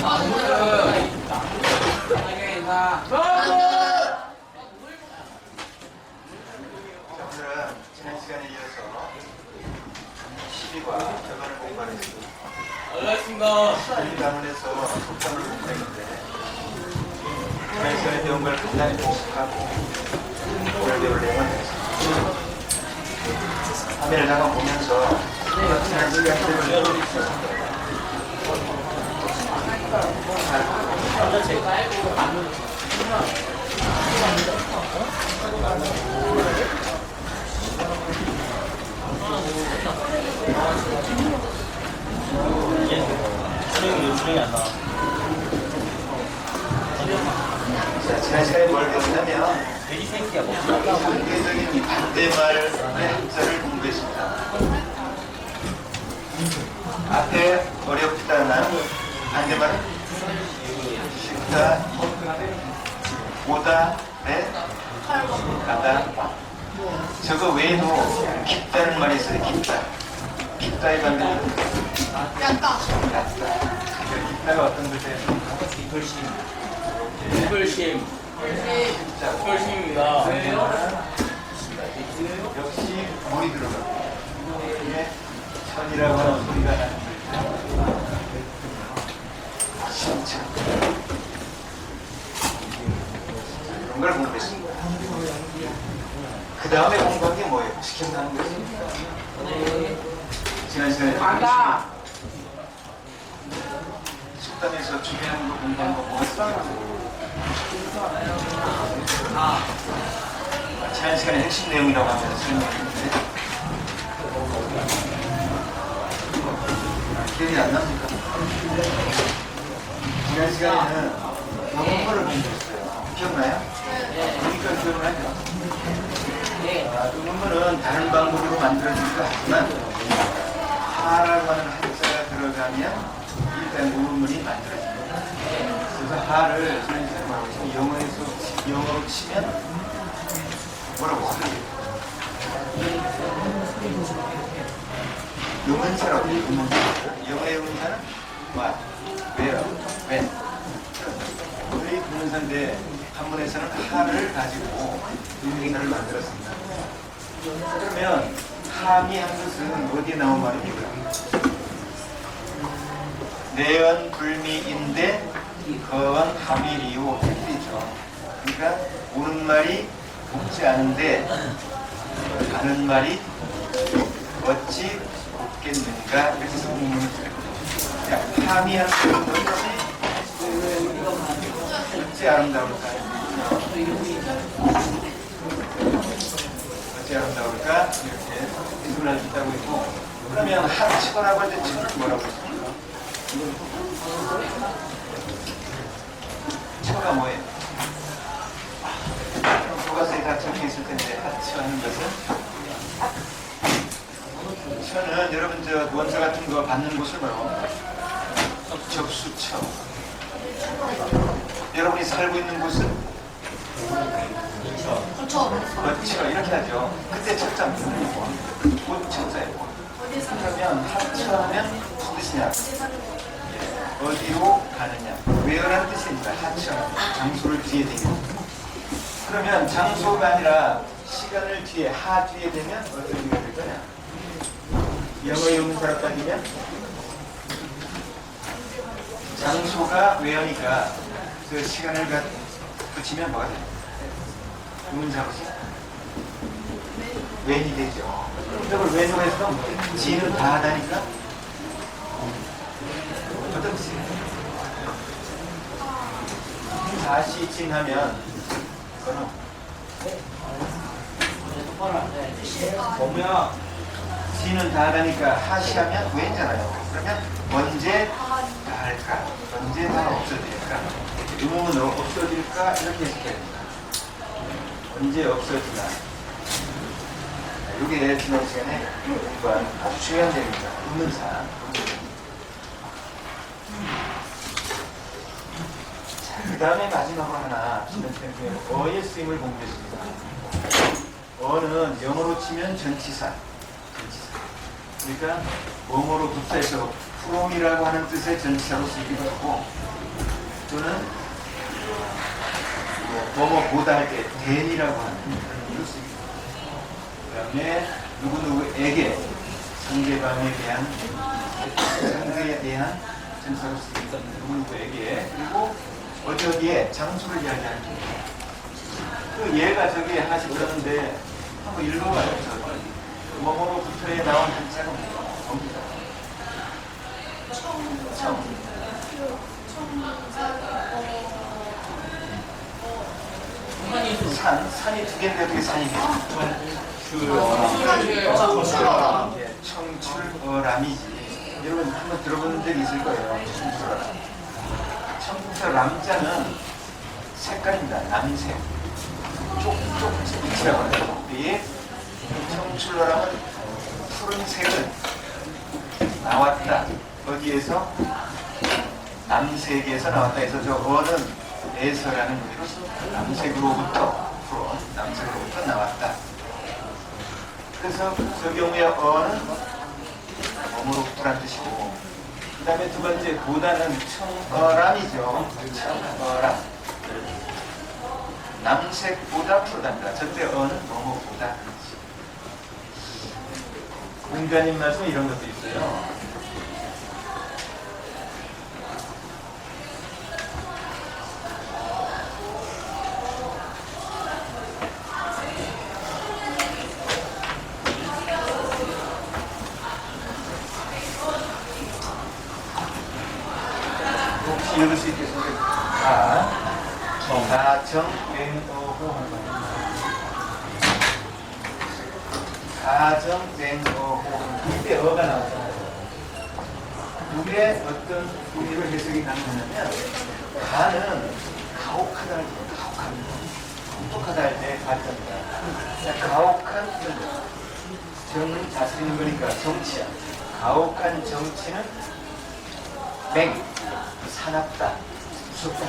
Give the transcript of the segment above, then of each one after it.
오늘은 지난 시간에 이어서 12과 절반을 공부하겠습니다. 알겠습니다. 이 단원에서 속담을 공부했는데 지난 시간에 배운 걸 간단히 복습하고 오늘 배울 내용은 화면을 잠깐 보면서 지난 시간에 지난 시간에 뭘 배웠냐면 상대적인 이 반대말의 한자를 공부했습니다. 앞에 어렵다는 반대말은 쉽다, 보다, 가다. 저거 외에도 깊다는 말이 있어요. 깊다의 반대는 얕다. 깊다가 어떤 글자예요? 이불심. 이불심입니다. 역시 물이 들어가고 이게 천이라고 하는 소리가 나는 글자 신천 이런 걸 공부했습니다. 그 다음에 공부한 게 뭐예요? 혹시 기억나는 거죠? 지난 시간에 속담에서 중요한 거 공부한 거 뭐였어요? 지난 시간에 핵심 내용이라고 하면 설명했는데 기억이 안 납니까? 지난 시간에는 영어를 공부했어요. 기억나요? 그러니까 기억을 하죠. 그 문문은 다른 방법으로 만들어지기도 하지만 하라고 하는 한자가 들어가면 일단 문문이 만들어집니다. 그래서 하를 지난 시간에 뭐라고 했어요? 영어로 치면 뭐라고 하죠? 의문사라고 해요. 의문사. 영어의 의문사는 what, where, when. 우리 의문사인데 한문에서는 하를 가지고 의문사를 만들었습니다. 그러면 함이 한 것은 어디에 나온 말입니까? 내언 불미인데 거언 함이리요 이죠. 그러니까 오는 말이 곱지 않은데 가는 말이 어찌 곱겠는가 그래서 문문을 쓰거든요. 함이한 것이 어찌 아름다울까? 어찌 아름다울까? 이렇게 이걸 할 수 있다고 했고 그러면 합치거라고 할 때 치는 뭐라고 했습니까? 처가 뭐예요? 교과서에 다 적혀 있을 텐데 하처하는 것은 처는 여러분 저 원서 같은 거 받는 곳을 뭐라고? 접수처. 여러분이 살고 있는 곳은 거처 이렇게 하죠. 그때 첫자는 곧 첫자예요. 그러면 하처하면 무슨 뜻이냐? 어디로 가느냐? where라는 뜻입니다. 하처 장소를 뒤에 대고. 그러면 장소가 아니라 시간을 뒤에 하 뒤에 되면 어떤 의미가 될 거냐? 영어의 의문사로 따지면 장소가 where니까 그 시간을 붙이면 뭐가 돼요? 의문사로서 when이 되죠. 그걸 when으로 해서 지는 다 하다니까 어떤 뜻이에요? 다시 진하면 보면 지는 다 하다니까 하시하면 when잖아요. 그러면 언제 다 할까? 언제 다 없어질까? 의문은 없어질까? 이렇게 해석해야 됩니다. 언제 없어지나? 이게 지난 시간에 공부한 아주 중요한 점입니다. 의문사. 그 다음에 마지막으로 하나 지난 시간에 어의 쓰임을 공부했습니다. 어는 영어로 치면 전치사. 그러니까 뭐뭐로 붙어서 프롬이라고 하는 뜻의 전치사로 쓰기도 하고 또는 뭐뭐보다 할 때 된이라고 하는 그런 의미로 쓰기도 하고 그 다음에 누구누구에게 상대에 대한 전치사로 쓰기도 하는 누구누구에게 그리고 어디에 장소를 이야기하는 거예요. 그 얘가 저기 하나씩 그러는데 한번 읽어봐요. 뭐뭐로부터에 나온 한자가 뭡니다. 산이 두 개인데 어떻게 산이 청출어람이지. 여러분 한번 들어본 적이 있을 거예요. 청출어람. 청출어람자는 색깔입니다. 남색. 쪽이라고 하죠. 이 청출어람은 푸른색은 나왔다. 어디에서? 남색에서 나왔다 해서 저 어는 에서라는 의미로 남색으로부터 남색으로부터 나왔다. 그래서 저 경우에 어는 몸으로부터란 뜻이고 그 다음에 두 번째 보다는 청어람이죠. 청어람. 남색보다 푸르답니다. 절대 어는 뭐뭐보다. 공자님 말씀에 이런 것도 있어요. 혹시 읽을 수 있겠습니까? 가정맹어호 가정맹어호 이때 어가 나왔잖아요. 이게 어떤 의미로 해석이 가능하냐면 가는 가혹하다 할 때 가혹합니다. 똑똑하다 할 때 가짜입니다. 가혹한 정은 다스리는 거니까 정치야. 가혹한 정치는 맹 사납다 무섭다.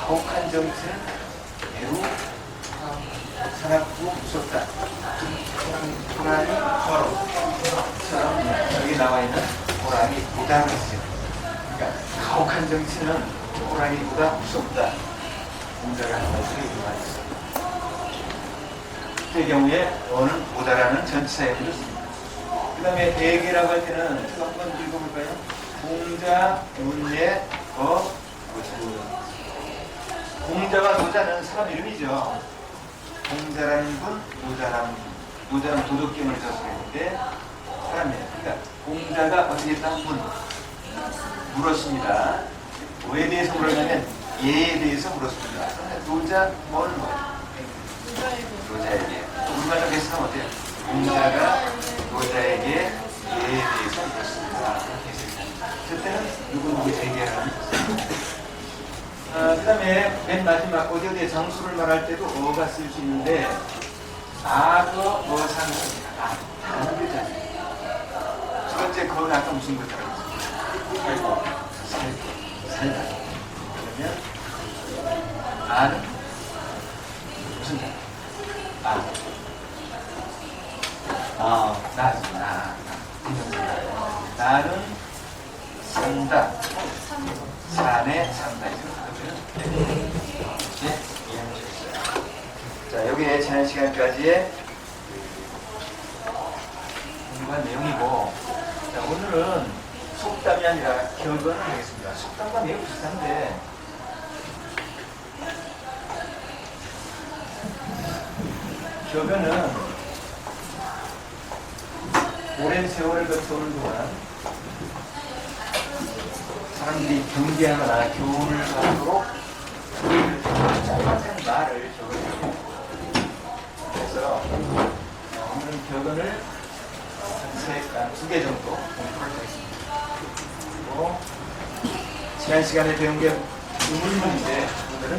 가혹한 정치는 매우 사납고 무섭다. 호랑이 처럼 여기 나와 있는 호랑이 보다는 있어요. 그러니까 가혹한 정치는 호랑이보다 무섭다. 공자가 한 말씀이 있어요. 그 경우에 어는 보다라는 전치사의 의미를 씁니다. 그 다음에 대개라고 할 때는 한번 읽어볼까요? 공자, 문예, 공자와 노자는 사람 이름이죠. 공자라는 분, 노자는 도덕경을 저술했는데 사람이에요. 그러니까 공자가 어떻게 했다? 물었습니다. 뭐에 대해서 물었냐면 예에 대해서 물었습니다. 노자 뭐는 뭐예요? 노자에게. 우리말로 해석하면 어때요? 공자가 노자에게 예에 대해서 물었습니다. 그때는 누구에게 하는 그 다음에 맨 마지막 어디에 장수를 말할 때도 어가 쓸 수 있는데 악어 어상입니다. 다른 글자입니다. 두 번째 거는 아까 무슨 글자라고 했어요? 살다. 그러면 아는 무슨 자? 나는 산다. 산에 산다. 네, 이해하셨어요. 자, 여기에 지난 시간까지의 공부한 내용이고, 자, 오늘은 속담이 아니라 결론을 하겠습니다. 속담과 매우 비슷한데, 결론은 오랜 세월을 거쳐오는 동안 사람들이 경계하거나 교훈을 받도록 짧은 말을 적어줍니다. 그래서 오늘은 격언을 두 개 정도 공부를 하겠습니다. 그리고 지난 시간에 배운 게 의문문인데 오늘은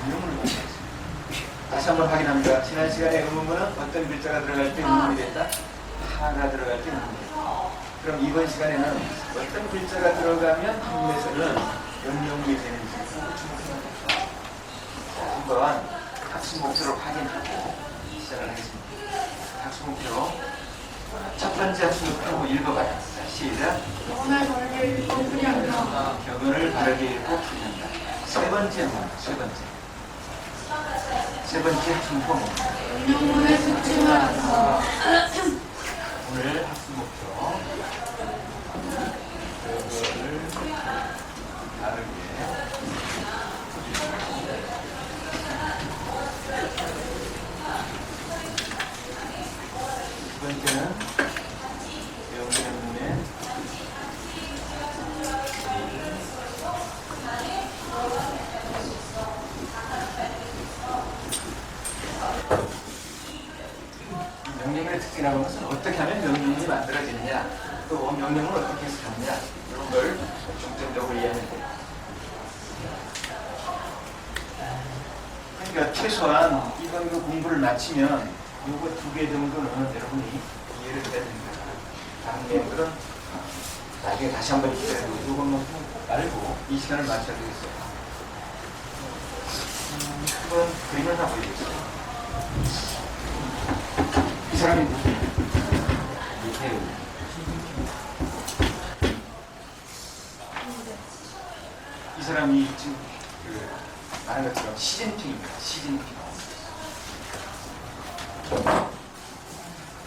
의문문을 하겠습니다. 다시 한번 확인합니다. 지난 시간에 의문문은 어떤 글자가 들어갈 때 의문문이 됐다? 하가 들어갈 때 의문문이 됐다. 그럼 이번 시간에는 어떤 글자가 들어가면 한문에서는 연용이 되는지 한번 학습 목표를 확인하고 시작을 하겠습니다. 학습 목표 첫 번째 학습부터 읽어봐요. 자, 시작. 오늘 바르게 읽고 풀이한다. 격언을 바르게 읽고 풀이한다. 세 번째 문, 세 번째 충포 문. 명령문에 숙지하여서 오늘 학습 목표. 격언을 바르게. 두 번째는 명령문에 명령문의 특징이라고 하는 것은 어떻게 하면 명령문이 만들어지느냐, 또 명령문을 어떻게 해석하느냐, 이런 걸 중점적으로 이해하면 돼요. 그러니까 최소한 이번 공부를 마치면 요거 2개 정도는 여러분이 이해를 해야 됩니다. 다른 내용들은 나중에 다시 한번 기다리고 요것만 말고 이 시간을 맞춰야 되겠어요. 한번 그림을 하나 보여주겠어요. 이 사람이 누구예요? 이태우. 이 사람이 지금 말한 것처럼 시진핑입니다. 시진핑.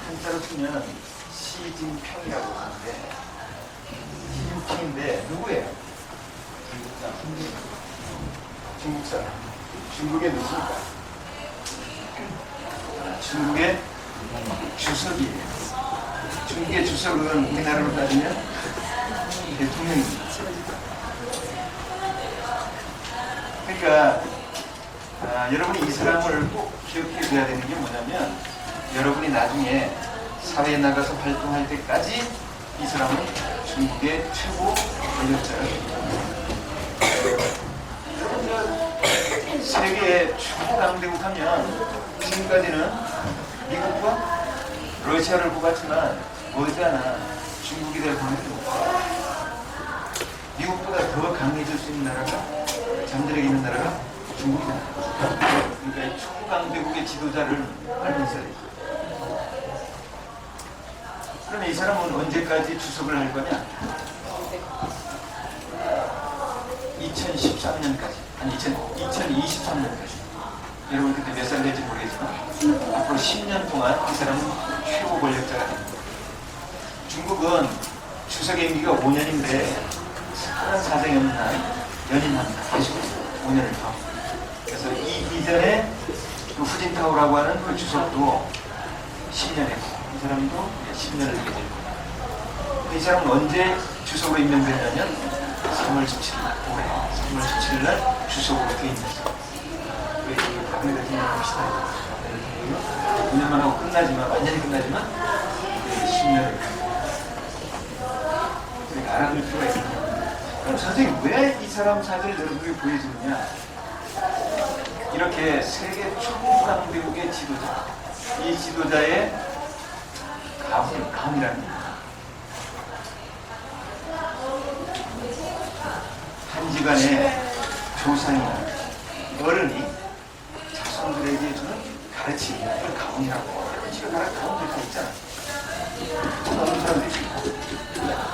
한자로 쓰면 시진평이라고 하는데 시진핑인데 누구예요? 중국 사람. 중국의 누구입니까? 중국의 주석이에요. 중국의 주석은 우리나라로 따지면 대통령입니다. 그러니까 여러분이 이 사람을 꼭 기억해 둬야 되는 게 뭐냐면, 여러분이 나중에 사회에 나가서 활동할 때까지 이 사람은 중국의 최고 권력자예요. 여러분, 세계의 최강대국 하면 지금까지는 미국과 러시아를 뽑았지만 머지않아 중국이 될 확률이 높아요. 미국보다 더 강해질 수 있는 나라가, 잠재력이 있는 나라가 중국이다. 그러니까 초강대국의 지도자를 알면서 해야 돼. 그러면 이 사람은 언제까지 주석을 할 거냐? 2013년까지, 아니 2023년까지. 여러분 그때 몇 살 될지 모르겠지만 앞으로 10년 동안 이 사람은 최고 권력자가 됩니다. 중국은 주석의 임기가 5년인데 특별한 사정이 없는 한 연임합니다. 다시 5년을 더. 그래서 이 이전에 그 후진타오라고 하는 그 주석도 10년 했고, 이 사람도 10년을 하게 될 겁니다. 이 사람은 언제 주석으로 임명됐냐면 3월 17일, 올해 3월 17일 날 주석으로 퇴임했어요. 왜 박근혜 대통령 합시다. 박근혜 대통령이 5년만 하고 끝나지만, 완전히 끝나지만 10년을. 그러니까 알아둘 필요가 있습니다. 그럼 선생님 왜 이 사람 사진을 여러분에게 보여주느냐? 이렇게 세계 초강대국의 지도자, 이 지도자의 가문이라는 겁니다. 한 집안의 조상이나 어른이 자손들에게 주는 가르침이 그걸 가문이라고. 여러분 집에 가라 가문들 다 있잖아. 어떤 사람들이 있고,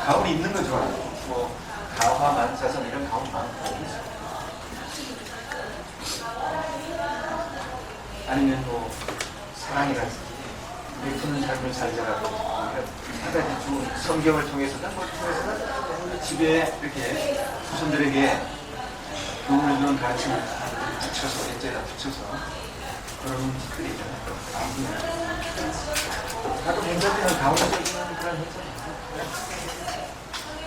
가문이 있는 거 좋아하고, 뭐 가화, 만사선 이런 가문 많고, 아니면 뭐 사랑이라든지 베푸는 삶을 살자라고 한 가지 좋은 성경을 통해서든 뭐 통해서든 집에 이렇게 후손들에게 교훈을 주는 가르침을 붙여서, 예제에다 붙여서 그런 짓들이 있잖아요. 가끔 행사되는 가운데 있는 그런 행사입니다.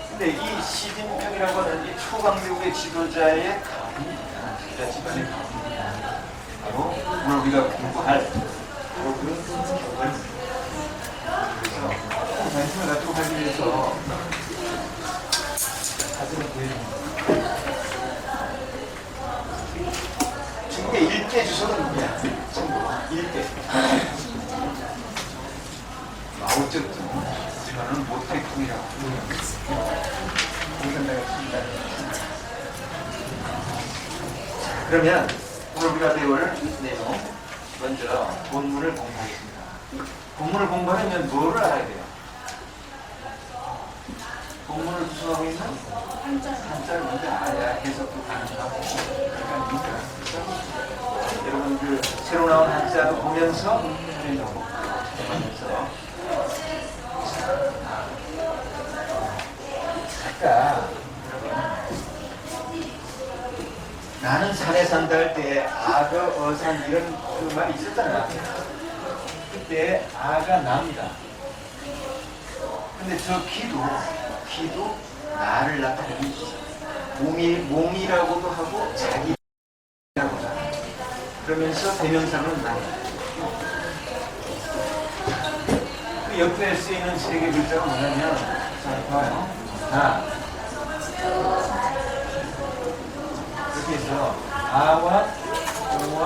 근데 이 시진핑이라고 하는 이 초강대국의 지도자의 가문입니다. 진짜 집안의 가문입니다. 바로 오늘 우리가 공부할 바로 그 격언입니다. 그래서 관심을 갖고 하기 위해서 사진을 보여줍니다. 중국의 일대 주석은 누구야? 참고로 일대 마오쩌둥, 우리말로는 모택궁이라고 공산당의 수준다. 그러면 오늘 우리가 배울 내용, 먼저 본문을 공부하겠습니다. 공문을 공부하려면 뭐를 알아야 돼요? 공문을 구성하고 있는 한자를 먼저 알아야 해석도 가능하고 그러니까 여러분 그 새로 나온 한자도 보면서 보면서 아까 나는 산에 산다 할 때 악어, 어산 이런 그 말이 있었잖아. 그때 아가 납니다. 근데 저 기도 나를 나타내는 몸이라고도 하고 자기라고도 하고 그러면서 대명사는 나. 그 옆에 쓰이는 세 개 글자가 뭐냐면 자 봐요. 나 이렇게 해서 아와 오와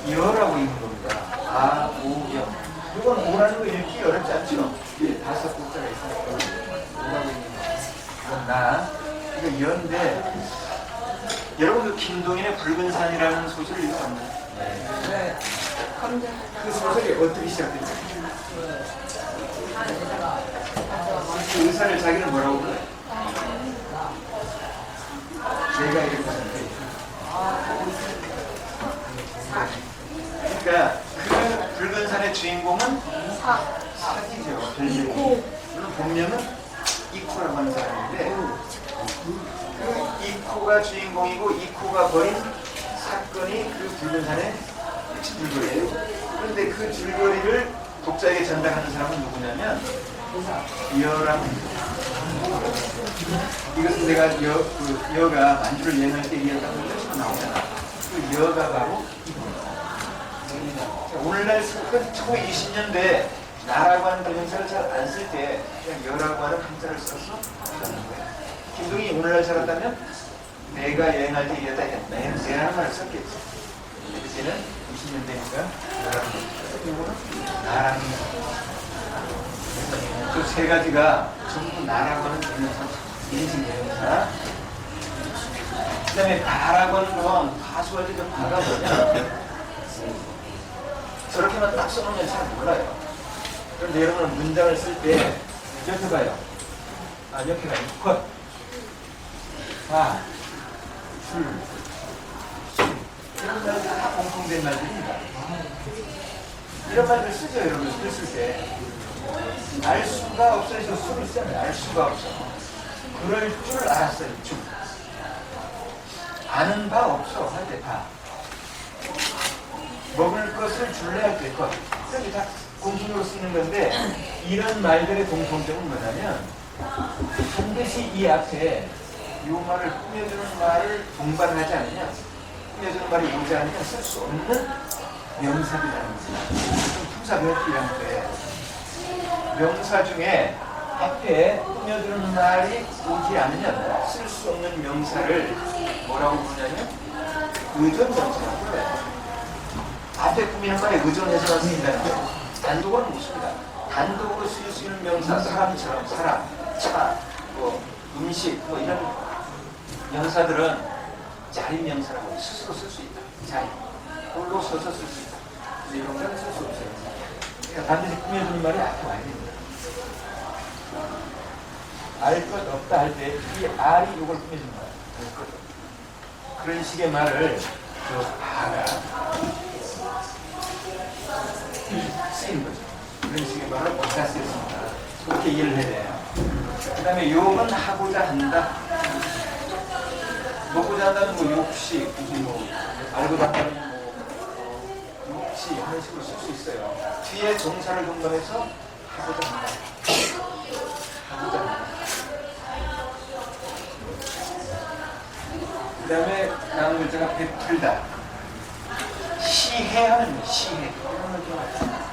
여라고 읽는 겁니다. 아, 오, 여. 이건 오라는 거 읽기 어렵지 않죠? 이게 5글자가 있으니까 오라고 읽는 거. 이건 나. 이거 여인데 여러분 그 김동인의 붉은 산이라는 소설을 읽었나요? 네. 그 소설이 어떻게 시작됐죠? 그 의사를 자기는 뭐라고 불러요? 내가 이렇게 생각해. 그러니까 그 붉은 산의 주인공은 사기죠. 별명이. 물론 본명은 이코라고 하는 사람인데 그 이코가 주인공이고 이코가 벌인 사건이 그 붉은 산의 줄거리예요. 그런데 그 줄거리를 독자에게 전달하는 사람은 누구냐면 여라고. 이것은 내가 여가 만주를 여행할 때 이었다고 뜻으로 나오잖아. 그 여가 바로 오늘날 그 초 20년대에 나라고 하는 대명사를 잘 안 쓸 때 그냥 여라고 하는 한자를 써서 썼는 거야. 김동인이 오늘날 살았다면 내가 여행할 때 이랬다 내라는 말을 썼겠지. 그때는 20년대니까 여라는 거. 이거는 나라는 거. 그 세 가지가 전부 나라고 하는 대명사, 인칭 대명사. 그 다음에 다라고 하는 건 가수할 때 그 바가 뭐냐? 저렇게만 딱 써놓으면 잘 몰라요. 그런데 여러분은 문장을 쓸 때 이렇게 봐요. 아, 이렇게 가요. 컷, 바, 줄, 수. 이런 말들 다 공통된 말들입니다. 이런 말들 쓰죠, 여러분. 쓸 때. 알 수가 없어. 해서 수를 쓰면 알 수가 없어. 그럴 줄 알았어요, 줄. 아는 바 없어. 할 때 바. 먹을 것을 줄래 할 때 것. 이렇게 다 공통으로 쓰는 건데 이런 말들의 공통점은 뭐냐면 반드시 이 앞에 이 말을 꾸며주는 말을 동반하지 않으면 꾸며주는 말이 오지 않으면 쓸 수 없는 명사들이라는 거죠. 품사 별기라는 거예요. 명사 중에 앞에 꾸며주는 말이 오지 않으면 쓸 수 없는 명사를 뭐라고 부르냐면 의존명사라고 불러요. 앞에 꾸미는 말에 의존해서만 쓰인다는 거예요. 단독으로는 못 씁니다. 단독으로 쓸 수 있는 명사, 사람처럼, 사람, 차, 뭐, 음식, 뭐 이런 명사들은 자리명사라고 스스로 쓸 수 있다. 자리. 홀로 서서 쓸 수 있다. 이런 건 쓸 수 없어요. 그러니까 반드시 꾸며주는 말이 앞에 와야 됩니다. 알 것 없다 할 때 이 알이 이걸 꾸며주는 거예요. 알 것 없다. 그런 식의 말을 저 아가 쓰인 거죠. 그런 식의 말을 바꿔 쓰였습니다. 그렇게 이해를 해야 돼요. 그 다음에 욕은 하고자 한다. 먹고자 한다는 뭐 욕식, 무슨 뭐 알고자 한다는 뭐 욕식 이런 식으로 쓸 수 있어요. 뒤에 동사를 동반해서 하고자 한다. 하고자 한다. 그 다음에 다음 글자가 베풀다. 시해하는 거, 시해. 이런 걸 좋아해요.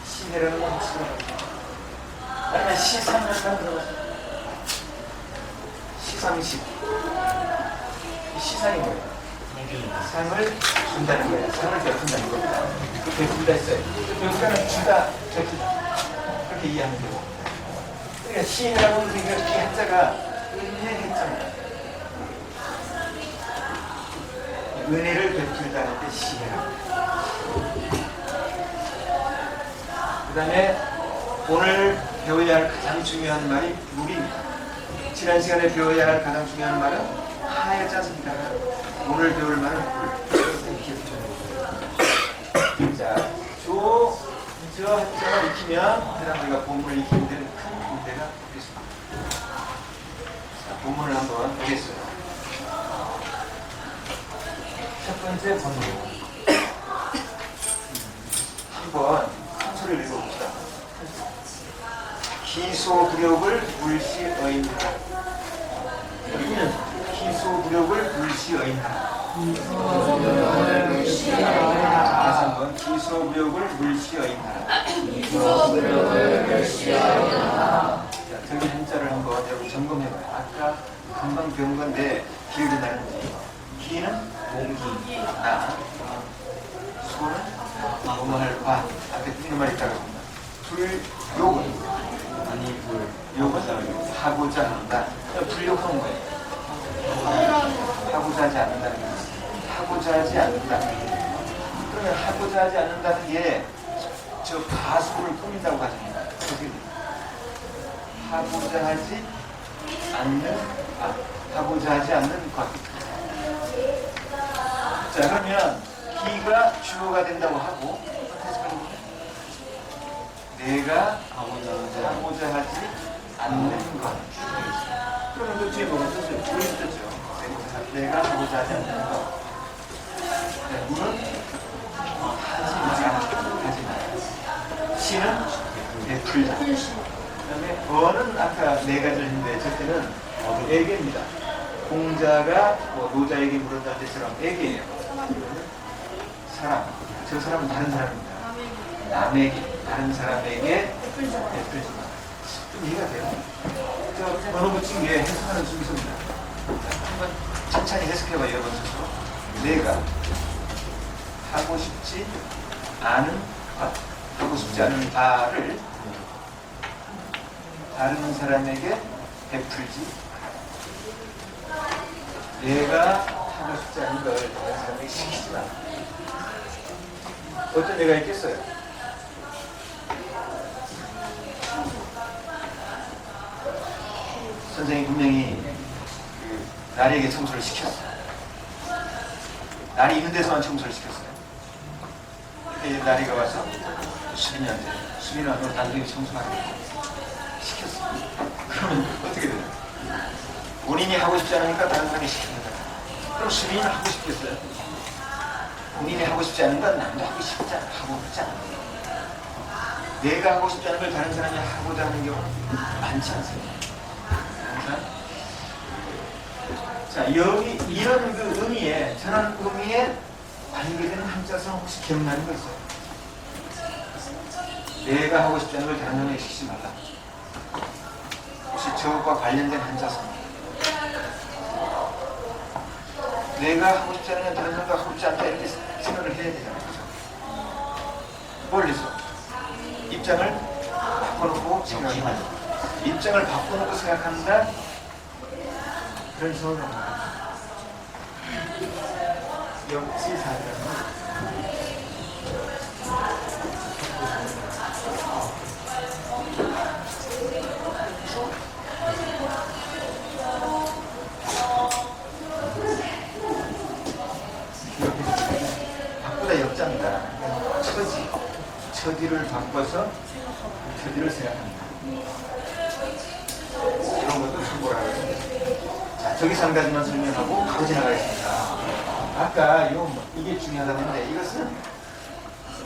시해라는 건 혹시 아니면 시상을 들어봤어요. 시상식. 시상이 뭐예요? 상을 준다는 거예요. 상을 베푼다는 겁니다. 그 베푼다 했어요. 베푼다는 주다, 베푼다. 그렇게 이해하면 되고. 그러니까 시해라고 하는 게 이 한자가 은혜했잖아요. 은혜를 베풀다는 때 시해라. 다음에 오늘 배워야 할 가장 중요한 말이 물입니다. 지난 시간에 배워야 할 가장 중요한 말은 하였지 않습니까? 오늘 배울 말은 물. 이렇게 붙여놓은 거예요. 자, 저 한자가 익히면 그다음 우리가 본문을 익히는 데는 큰 문제가 없겠습니다. 자, 본문을 한번 보겠어요. 첫 번째 본문. 한번 순서를 읽어봅시다. 기소부력을 물시어인하라. 여기는 기소부력을 물시어인하라. 다시 한번 기소부력을 물시어인하라. 자, 저기 한자를 한번 여러분 점검해봐요. 아까 금방 배운 건데 기억이 나는지. 기는 공기, 나. 소는 뭐뭐할 과. 앞에 틀린 말이 있다고 합니다. 불욕은 욕은 하고자 한다. 불욕하는 거예요. 하고자 하지 않는다는 게 하고자 하지 않는다. 그러면 하고자 하지 않는다는 게 저 가수를 꾸민다고 가집니다. 하고자 하지 않는 하고자 하지 않는 것. 자, 그러면 기가 주어가 된다고 하고 내가 하고자 하지 않는 것. 그러면 그 뒤에 뭐가 뜻을 뜻죠. 내가 하고자 하지 않는 것. 물은 하지 마. 시는 베풀다. 그다음에 어는 아까 네 가지를 했는데 저 때는 애계입니다. 공자가 노자에게 물었다는 데처럼 애계예요. 사람. 저 사람은 다른 사람입니다. 남에게, 다른 사람에게 베풀지 마. 좀 이해가 돼요? 저 번호 붙인 게 해석하는 순서입니다. 한번 천천히 해석해봐요. 여러분 스스로. 내가 하고 싶지 않은 것, 하고 싶지 않은 바를 다른 사람에게 베풀지. 내가 하고 싶지 않은 걸 다른 사람에게 시키지 마. 어떤 내가 있겠어요? 선생님이 분명히 나리에게 청소를 시켰어요. 날이 있는 데서만 청소를 시켰어요. 근데 나리가 와서 수빈이한테 수빈아 너 나중에 청소하라고 시켰어요. 그러면 어떻게 돼요? 본인이 하고 싶지 않으니까 다른 사람이 시키는 거예요. 그럼 수빈이는 하고 싶겠어요? 본인이 하고 싶지 않은 건 남도 하고 싶지 않아요. 내가 하고 싶지 않은 걸 다른 사람이 하고자 하는 경우는 많지 않습니다. 항상. 자, 여기 이런 그 의미에, 전한 의미에 관계되는 한자성 혹시 기억나는 거 있어요? 내가 하고 싶지 않은 걸 다른 사람에게 시키지 말라. 혹시 저것과 관련된 한자성? 내가 하고 싶지 않은 건 다른 사람과 하고 싶지 않다 이렇게 생각을 해야 되잖아요. 그죠? 뭘 해서? 입장을 바꿔놓고 생각한다. 입장을 바꿔놓고 생각한다. 그런 생각을 합니다. 역지사지라는 바꾸다 역자입니다. 처지를 바꿔서 처지를 생각합니다. 이런 것도 참고를 하겠습니다. 자, 저기서 한 가지만 설명하고 바로 지나가겠습니다. 아까 이게 중요하다는데 이것은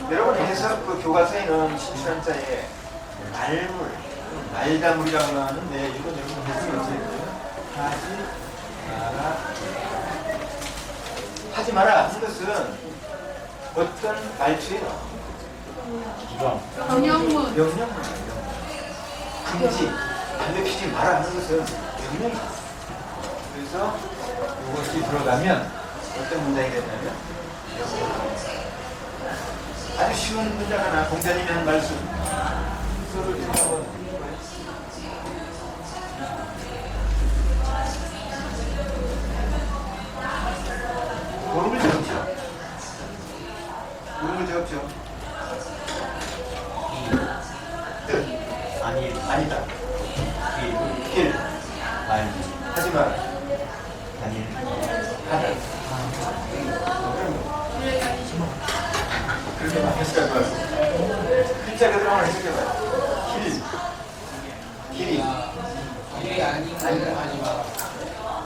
여러분 해석 그 교과서에는 신출한자에 말물, 말다물이라고 하는데 이건 여러분 해석이 어떻게 돼요? 하지 마라 하는 것은 어떤 말투예요? 명령문이에요. 금지, 담배 피지 마라 하는 것은 명령이에요. 그래서 이것이 들어가면 어떤 문장이 되냐면 아주 쉬운 문장 하나, 공자님이 한 말씀 서로 좀 한번 모르는 걸 적었죠? 모르는 걸 적었죠? 하지 마라. 아니, 하다. 그렇게 바뀌었을 거야. 글자 그대로 한번 해석해봐요. 길이. 길이 아닌 걸 하지 마.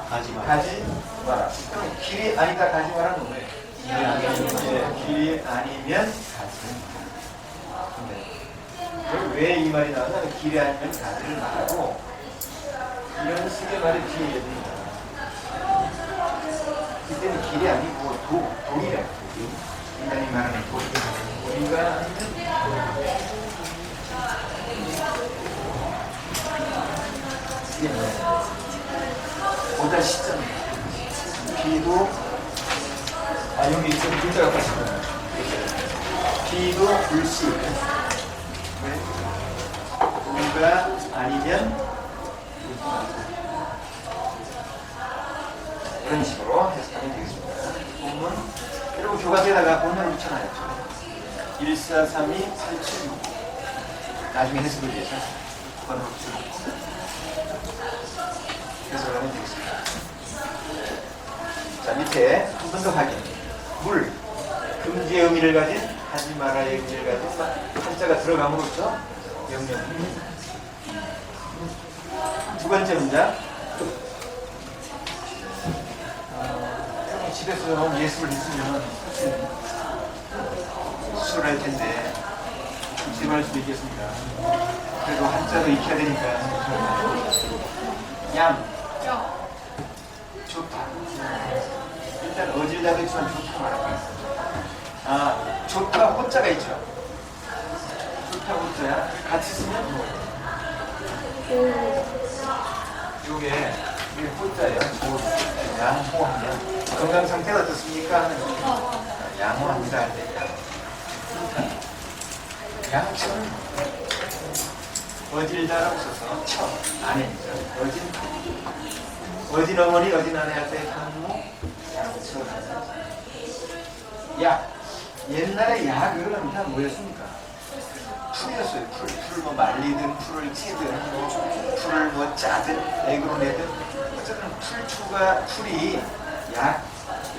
가지 마라. 그럼 길이 아니다 가지 마라는 뭐예요? 길이 아니면 가지 마라. 왜 이 말이 나오냐면 길이 아니면 가지를 말하고 이런 식의 말이 뒤에 됩니다. 그때는 길이 아니고 도이래. 인간이 말하는 도. 우리가 아니면 이게 뭐예요? 보다 시점이에요. 비도 여기 있어 글자가 빠졌어요. 비도 불씨. 왜? 우리가 아니면 이런 식으로 해석하면 되겠습니다. 본문 그리고 교과서에다가 본문을 붙여놔야죠. 1432 876 나중에 해석을 위해서 번호를 붙여놓고 해석을 하면 되겠습니다. 자, 밑에 한 번 더 확인. 물, 금지의 의미를 가진 하지 마라의 의미를 가진 한자가 들어감으로써 명령입니다. 두 번째 문장. 집에서 예습을 했으면 수술할 텐데 집할 수도 있겠습니다. 그래도 한자도 익혀야 되니까. 양. 좋다. 일단 어질다도 있지만 좋다 말하고 있어요. 좋다 호자가 있죠. 좋다 호자야. 같이 쓰면 요게 호자예요. 양호하면 건강 상태가 어떻습니까? 하는 양호합니다 할 때. 양처럼 어질다라고 써서 처 안에죠. 어진 어머니 어진 아내 할 때 한모 양처럼. 약 옛날에 약은 다 뭐였습니까? 풀이었어요. 풀을 뭐 말리든 풀을 찌든 풀을 뭐 짜든 액으로 내든 어쨌든 풀이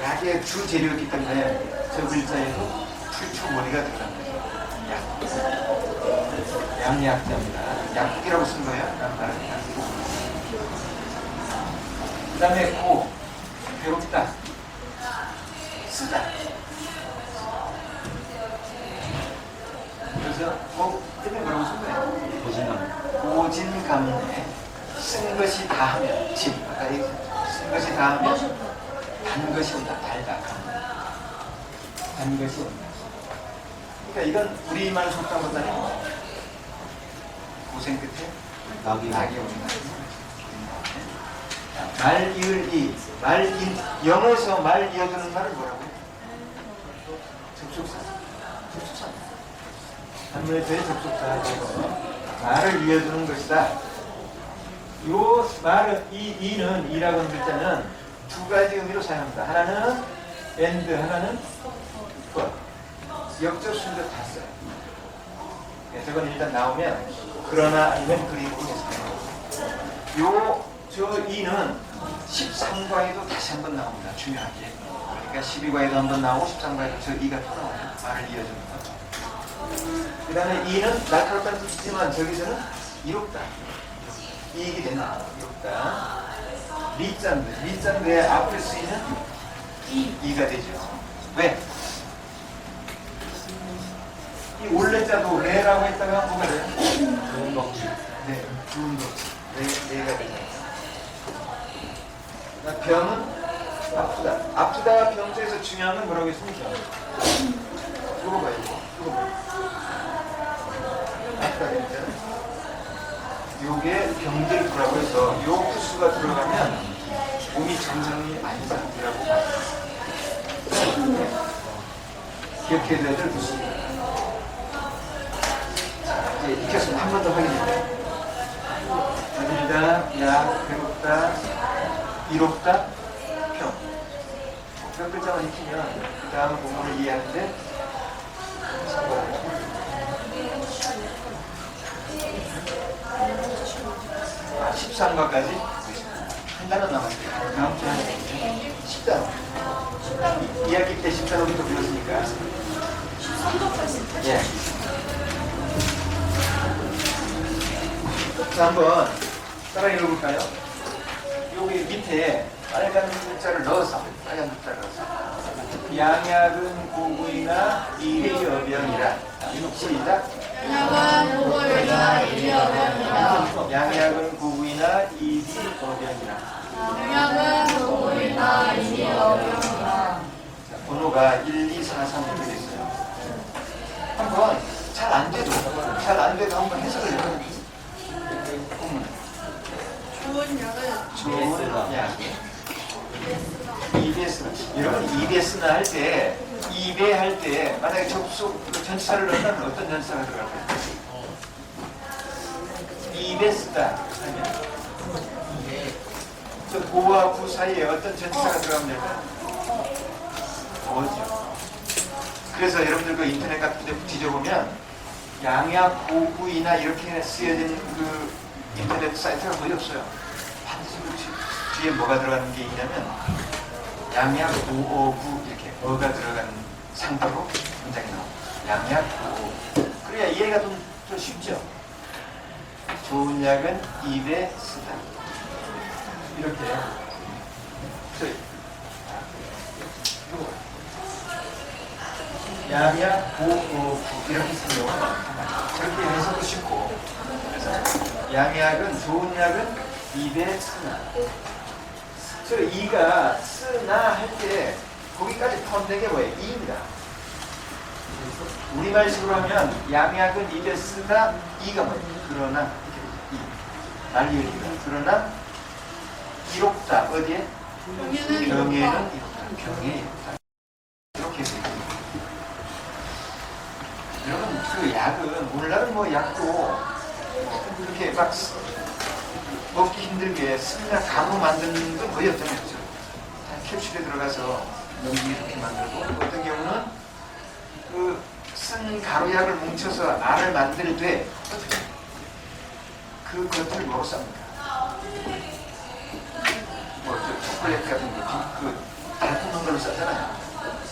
약의 주 재료이기 때문에 저 글자에도 풀추 머리가 들어간 거죠. 양약자입니다. 약국이라고 쓴 거예요. 그 다음에 배롭다, 쓰다. 그래서 그때 뭐라고 쓴 거예요? 오진감래. 쓴 것이 다 하면 아까 쓴 것이 다 하면 단 것이 온다. 달다. 단 것이 온다. 그러니까 이건 우리말 속담보다는 고생 끝에 낙이 온다. 말 이을 이. 영어에서 말 이어주는 말을 뭐라고 해요? 접속사. 한문에서의 접속사. 말을 이어주는 것이다. 요 말은 이는 이라고 하는 글자는 두 가지 의미로 사용합니다. 하나는 and, 하나는 but. 역적 순서 다 써요. 네, 저건 일단 나오면 그러나 아니면 그리고 해석해요. 저 이는 13과에도 다시 한번 나옵니다. 중요하게. 그러니까 12과에도 한번 나오고 13과에도 저 이가 또 나와요. 말을 이어주는 거. 그 다음에 이는 날카롭다는 뜻이지만 저기서는 이롭다. 이익이 된다. 이롭다. 리짠드의 앞에 쓰이는 이가 되죠. 왜? 이 올레자도 레라고 했다가 뭐가 돼요? 좋은 덕지. 네, 좋은 덕지. 레가 되죠. 병은 아프다. 아프다 병자에서 중요한 건 뭐라고 했습니까? 이거 봐요. 이거 봐요. 아프다 병자. 요게 병들부라고 해서 요 부수가 들어가면 몸이 정상이 아닌 상태라고 봐요. 기억해야 될 부수입니다. 이제 익혔으면 한 번 더 확인해요. 어딜다, 약, 괴롭다, 이롭다, 평. 몇 글자만 익히면 그 다음 본문을 이해하는데 성공을 13과까지 한 단어 남았어요. 다음 주에 10단어. 2학기 때 10단어부터 배웠으니까. 13도 예. 자, 한번 따라 읽어볼까요? 여기 밑에 빨간 글자를 넣어서, 양약은 고구이나 일이여병이라. 시작. 양약은 고구이나 일이여병이라. 양약은 고구이나 일이여병이라. 양약은 고구이나 일이여병이라. 번호가 1, 2, 4, 3 이렇게 있어요. 한번 잘 안 돼도 한번 해석을 해봐요. 좋은 약. EBS나. 여러분, EBS나 할 때, EB 할 때, 만약에 접속, 전치사를 넣는다면 어떤 전치사가 들어갈까요? EBS다. 하면. 저 고와 구 사이에 어떤 전치사가 들어가면 될까요? 뭐죠? 그래서 여러분들 그 인터넷 같은 데 뒤져보면, 양약, 고구이나 이렇게 쓰여진 그 인터넷 사이트가 거의 없어요. 반드시 그 뒤에 뭐가 들어가는 게 있냐면 양약, 고, 구 이렇게 어가 들어가는 상태로 문장이 나옵니다. 양약, 고, 그래야 이해가 좀 쉽죠. 좋은 약은 입에 쓰다. 이렇게 양약, 고, 구 이렇게 쓰는 경우가 많습니다. 그렇게 해석도 쉽고. 그래서 양약은 좋은 약은 입에 쓰나. 저 이가 쓰나 할 때 거기까지 포함된 게 뭐예요? 이입니다. 우리말식으로 하면 양약은 입에 쓰나 이가 뭐예요? 그러나 이렇게 이 말리입니다. 그러나 이롭다 어디에? 병에는 이롭다. 병에 이롭다. 이렇게 해서 여러분 그 약은 오늘날은 뭐 약도 그렇게 막 먹기 힘들게 쓰나 가루 만드는 건 거의 없잖아요. 그렇죠? 다 캡슐에 들어가서 넘기기 이렇게 만들고 어떤 경우는 그 쓴 가루약을 뭉쳐서 알을 만들 때 그 겉을 뭐로 쌉니까? 뭐 초콜릿 같은 그 달콤한 걸로 싸잖아요.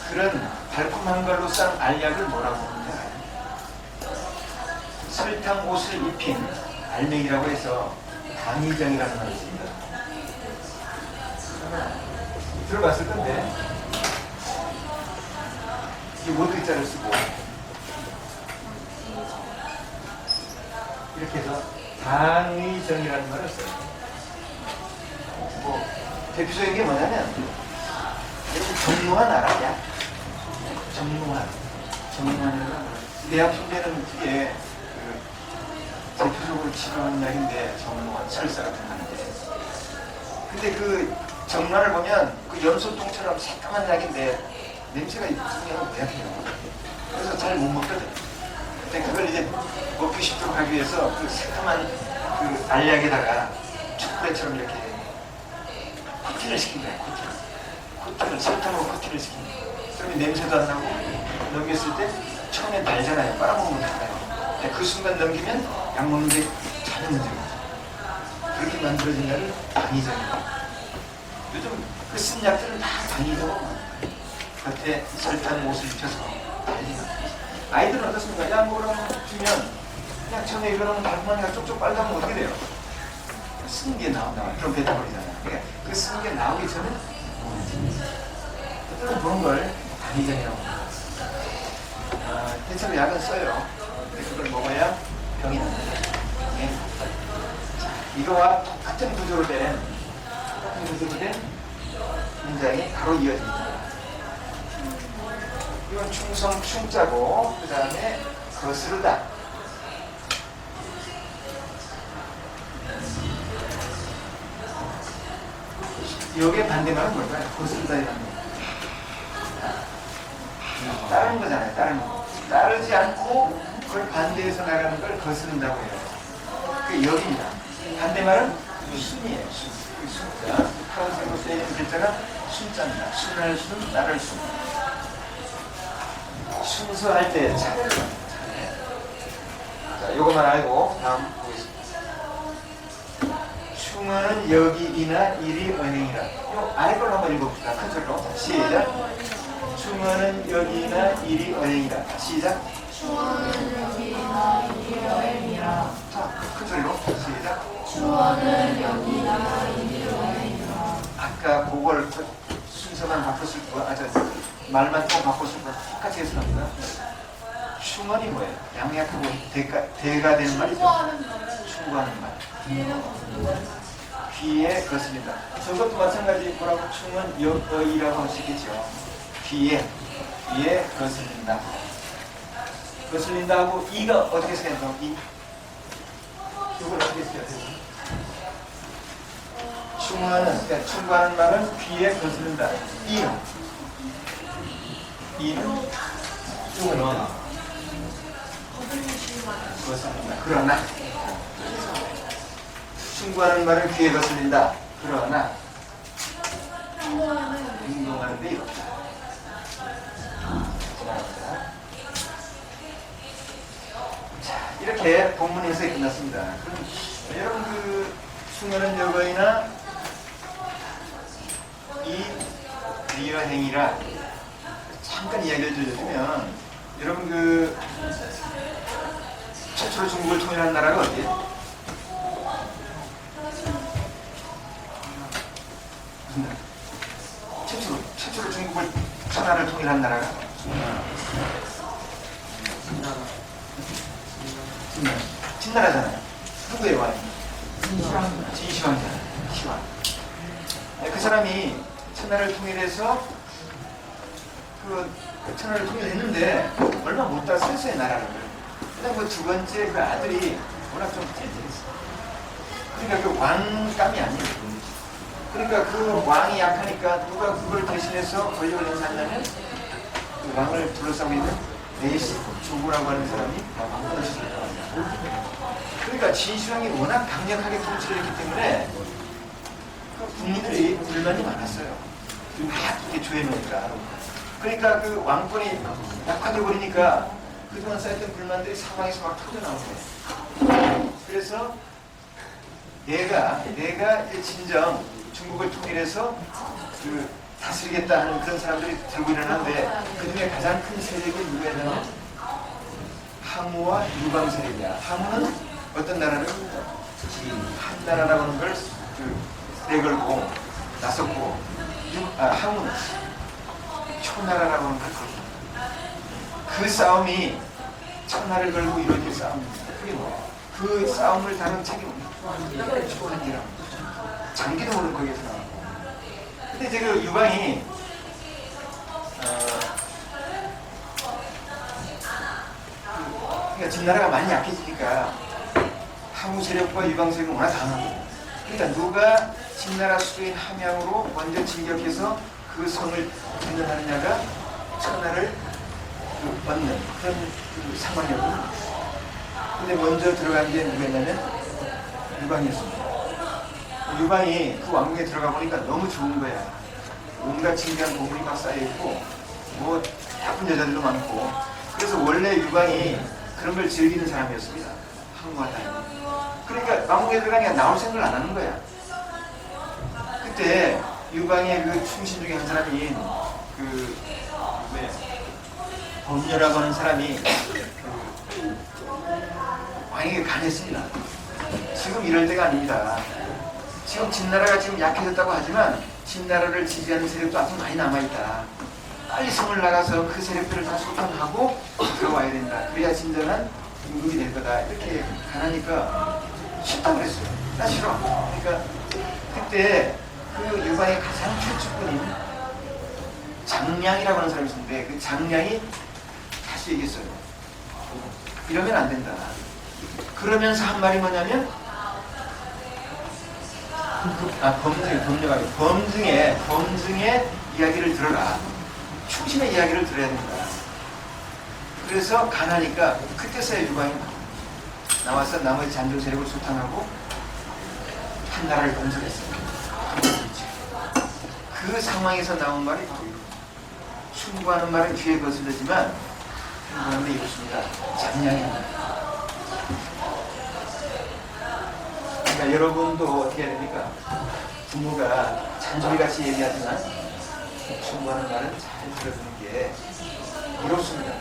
그런 달콤한 걸로 싼 알약을 뭐라고 하느냐? 설탕 옷을 입힌 알맹이라고 해서 당의정이라는 말이 있습니다. 들어봤을 건데 이게 뭐 글자를 쓰고 이렇게 해서 당의정이라는 말을 써요. 뭐 대표적인 게 뭐냐면 여러분 정로한 알아야? 정로한이라는 내 앞순대는 그게 대표적으로 치료하는 약인데 정로한 설사 같은 건데 근데 그 정란을 보면 그 연소똥처럼 새까만 약인데 냄새가 있으면 매약해요. 그래서 잘 못 먹거든. 근데 그걸 이제 먹기 쉽도록 하기 위해서 그 새까만 그 알약에다가 초콜릿처럼 이렇게 코팅을 시킨 거야. 코팅을 설탕으로 코팅을 시킨 거야. 그러면 냄새도 안 나고 넘겼을 때 처음에 달잖아요. 빨아먹으면 달아요. 근데 그 순간 넘기면 약 먹는데 전혀 문제가 없어요. 그렇게 만들어진 약을 당의정이에요. 요즘 그 쓴 약들은 다 당의적으로 겉에 설탕 옷을 입혀서 달리는. 아이들은 어떻습니까? 약 먹으라고 주면 그냥 처음에 이거는 달콤한 약 쪽쪽 빨다면 어떻게 돼요? 쓴 게 나와. 그럼 뱉어버리잖아요. 그러니까 그 쓴 게 나오기 전에 어떤 그런 걸 당의정이라고 합니다. 대체로 약은 써요. 근데 그걸 먹어야 병이 납니다. 네. 이거와 똑같은 구조로 된 문장이 바로 이어집니다. 이건 충성 충자고 그 다음에 거스르다. 여기에 반대말은 뭘까요? 거스르다라는 거. 따르는 거잖아요. 따르는 거. 따르지 않고 그걸 반대해서 나가는 걸 거스른다고 해요. 그게 열입니다. 반대말은 순이에요. 순. 순자. 파란색으로 쓰여있는 글자가 순자입니다. 순할 순, 나를 순. 순서할 때 차례를 합니다. 자, 요것만 알고 다음 보겠습니다. 충어는 여기이나 이리 언행이라. 요 아래 걸 한번 읽어봅시다. 큰 소리로. 시작. 충어는 여기이나 이리 언행이라. 시작. 충어는 여기나 이리 여행이라. 자, 큰 소리로. 시작. 충어는 여기나 이리 여행이라. 아까 그걸 순서만 바꿨을 거야. 말만 또 바꿨을 거야. 똑같이 해서 합니다. 충언이 뭐예요? 양약하고 대가 되는 말이죠. 충고하는 말. 귀에 거슬린다. 저것도 마찬가지 뭐라고 충은 여의라고 할 수 있겠죠. 귀에 거슬린다. 거슬린다 하고 이가 어떻게 써야 돼요? 이? 이걸 어떻게 써야 돼요? 충하는, 그러니까 충고하는 말은 귀에 거슬린다. 이는 이거는 거슬린다. 그러나 충고하는 말은 귀에 거슬린다. 그러나 행동하는 데 이렇다. 자, 이렇게 본문 해석이 끝났습니다. 그럼 여러분 그 충어는 여거이나 이 리어행이라 잠깐 이야기를 들려주면 여러분 그 최초로 중국을 통일한 나라가 어디예요? 무슨 나라? 최초로 중국을 천하를 통일한 나라가 진나라잖아요. 누구의 왕이? 진시황이잖아요. 시황. 그 사람이 천하를 통일해서 그 천하를 통일했는데 얼마 못 따랐어요, 나라를. 그다음 그 두 번째 그 아들이 워낙 좀 젠틀했어. 그러니까 그 왕감이 아니에요. 그러니까 그 왕이 약하니까 누가 그걸 대신해서 권력을 행사하냐면 그 왕을 둘러싸고 있는 내시 조구라고 하는 사람이 왕권을 시작합니다. 그러니까 진시황이 워낙 강력하게 통치를 했기 때문에 그 국민들이 불만이 많았어요. 막 이렇게 조여놓으니까. 그러니까 그 왕권이 약화돼 버리니까 그동안 쌓였던 불만들이 사방에서 막 터져나온 거예요. 그래서 내가 이제 진정 중국을 통일해서 그 다스리겠다 하는 그런 사람들이 들고 일어나는데 그 중에 가장 큰 세력이 누구냐면 항우와 유방 세력이야. 항우는 어떤 나라를 한나라라고 하는 걸 내걸고 나섰고 항우는 초나라라고 하는 걸 걸고 그 싸움이 천하를 걸고 이루어진 싸움입니다. 그게 뭐예요? 그 싸움을 다룬 책이 초한이라고 장기도 모르는 거기에서 나왔고 근데 이제 그 유방이 그러니까 진나라가 많이 약해지니까 항우 세력과 유방 세력은 워낙 강하고 그러니까 누가 진나라 수도인 함양으로 먼저 진격해서 그 성을 점령하느냐가 천하를 얻는 그런 상황이었거든요. 근데 먼저 들어간 게 누구였냐면 유방이었습니다. 유방이 그 왕궁에 들어가 보니까 너무 좋은 거야. 온갖 진귀한 보물이 막 쌓여있고 뭐 예쁜 여자들도 많고 그래서 원래 유방이 그런 걸 즐기는 사람이었습니다. 항우와 다니고 그러니까 왕궁에 들어가니까 나올 생각을 안 하는 거야. 그때 유방의 그 충신 중에 한 사람인 범녀라고 하는 사람이 왕에게 간했습니다. 지금 이럴 때가 아닙니다. 지금 진나라가 지금 약해졌다고 하지만 진나라를 지지하는 세력도 아직 많이 남아있다. 빨리 성을 나가서 그 세력들을 다 소탕하고 들어와야 된다. 그래야 진정한 임금이 될 거다. 이렇게 가라니까 싫다고 그랬어요. 나 싫어. 그러니까 그때 그 유방의 가장 최측근인 장량이라고 하는 사람이 있었는데 그 장량이 다시 얘기했어요. 이러면 안 된다. 그러면서 한 말이 뭐냐면 범증의 이야기를 들어라. 충신의 이야기를 들어야 된다. 그래서 가나니까 그때서야 유방이 나와서 나머지 잔존 세력을 소탕하고 한 나라를 건설했습니다. 그 상황에서 나온 말이 바로 충고하는 말은 귀에 거슬리지만 행동하는 데 이렇습니다. 장량입니다. 그러니까 여러분도 어떻게 해야 됩니까? 부모가 잔소리같이 얘기하지만 충고하는 말은 잘 들어주는 게 이롭습니다.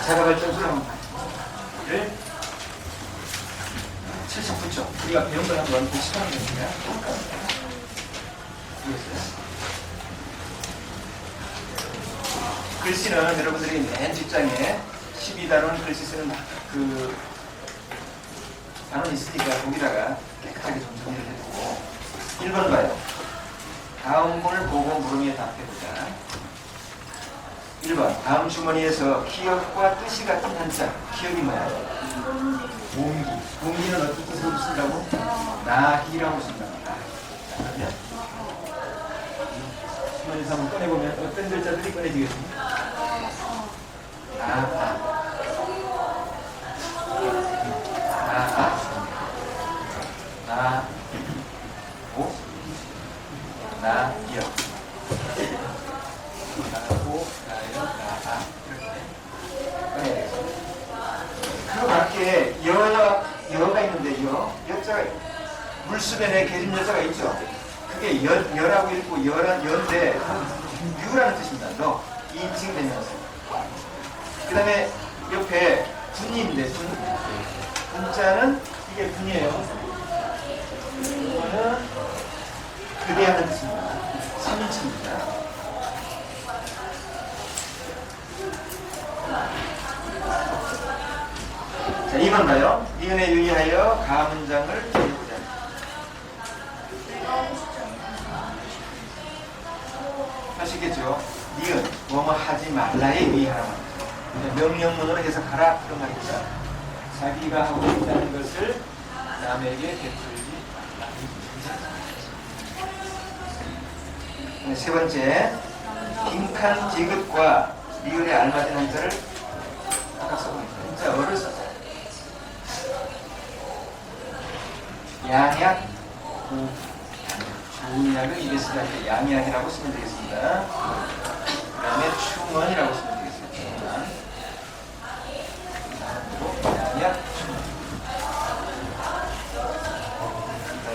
자가발전소를 한번 를 79쪽 우리가 배운 걸 한번 시간을 내니까 글씨는 여러분들이 맨 뒷장에 12단원 글씨 쓰는 그 단원 있으니까 거기다가 깨끗하게 좀 정리를 해두고 1번 봐요. 다음 문을 보고 물음에 답해보자. 1번 다음 주머니에서 기억과 뜻이 같은 한자. 기억이 뭐야? 공기. 공기는 어떤 뜻으로 쓴다고? 나기라고 쓴답니다. 그러면 주머니에서 한번 꺼내보면 어떤 글자들이 꺼내지겠습니까? 나기요. 나고, 나요, 나아 이렇게 그 밖에 여가 있는데 여자가 물수변에 계집 여자가 있죠. 그게 여라고 읽고 여인데 유라는 뜻입니다. 너 인칭 되면서 그 다음에 옆에 분인데 분자는 이게 분이에요. 이거는 그대하는 뜻입니다. 3인칭입니다. 자, 2번 봐요. 니은에 유의하여 가문장을 정해보자. 하시겠죠? 니은, 뭐뭐 하지 말라에 유의하라. 명령문으로 해석하라. 그런 말입니다. 자기가 하고 있다는 것을 남에게 베풀지 말라. 세 번째, 빈칸 디귿과 니은에 알맞은 한자를 각각 써봅니다. 진짜 어를 써서 양약, 좋은 약을 입에 쓰다 할 양약이라고 쓰면 되겠습니다. 그 다음에 충원이라고 쓰면 되겠습니다. 양약, 충원.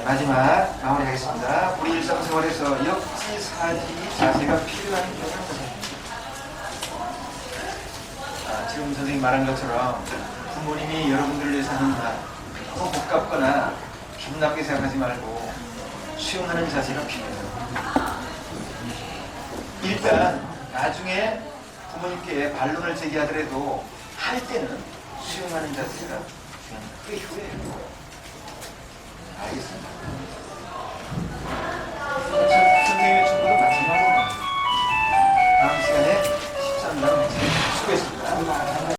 마지막 마무리하겠습니다. 우리 일상생활에서 역지사지 자세가 필요한 경우는 지금 선생님이 말한 것처럼 부모님이 여러분들을 위해서 하는 말 너무 복잡거나 기분 나쁘게 생각하지 말고 수용하는 자세가 필요해요. 일단 나중에 부모님께 반론을 제기하더라도 할 때는 수용하는 자세가 중요합니다. 그 후에 알겠습니다.